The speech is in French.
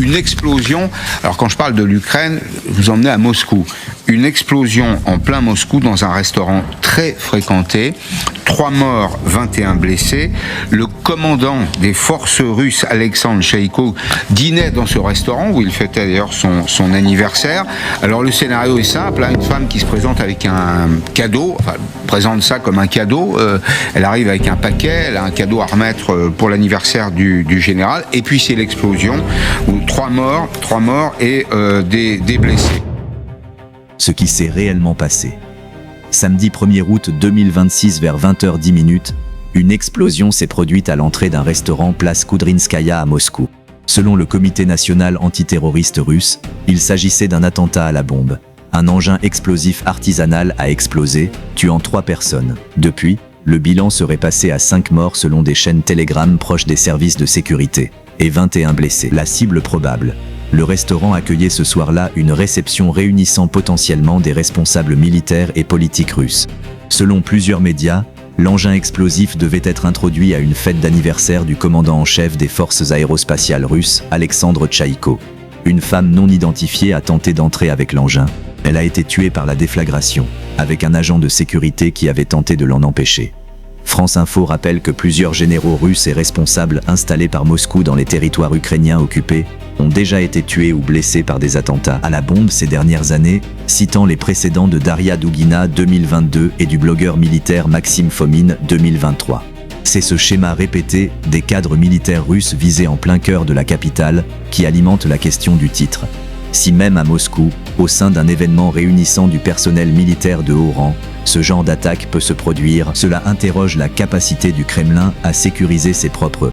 une explosion. Alors quand je parle de l'Ukraine, vous emmenez à Moscou. Une explosion en plein Moscou dans un restaurant très fréquenté. 3 morts, 21 blessés. Le commandant des forces russes, Alexandre Chaïko, dînait dans ce restaurant où il fêtait d'ailleurs son anniversaire. Alors le scénario est simple, hein, une femme qui se présente avec un cadeau, enfin présente ça comme un cadeau, elle arrive avec un paquet, elle a un cadeau à remettre pour l'anniversaire du général, et puis c'est l'explosion, où 3 morts et des blessés. Ce qui s'est réellement passé. Samedi 1er août 2026 vers 20h10, une explosion s'est produite à l'entrée d'un restaurant place Koudrinskaya à Moscou. Selon le Comité national antiterroriste russe, il s'agissait d'un attentat à la bombe. Un engin explosif artisanal a explosé, tuant 3 personnes. Depuis, le bilan serait passé à 5 morts selon des chaînes Telegram proches des services de sécurité, et 21 blessés. La cible probable. Le restaurant accueillait ce soir-là une réception réunissant potentiellement des responsables militaires et politiques russes. Selon plusieurs médias, l'engin explosif devait être introduit à une fête d'anniversaire du commandant en chef des forces aérospatiales russes, Alexandre Chaïko. Une femme non identifiée a tenté d'entrer avec l'engin. Elle a été tuée par la déflagration, avec un agent de sécurité qui avait tenté de l'en empêcher. France Info rappelle que plusieurs généraux russes et responsables installés par Moscou dans les territoires ukrainiens occupés ont déjà été tués ou blessés par des attentats à la bombe ces dernières années, citant les précédents de Daria Dugina 2022 et du blogueur militaire Maxime Fomin 2023. C'est ce schéma répété des cadres militaires russes visés en plein cœur de la capitale qui alimente la question du titre. Si même à Moscou, au sein d'un événement réunissant du personnel militaire de haut rang, ce genre d'attaque peut se produire, cela interroge la capacité du Kremlin à sécuriser ses propres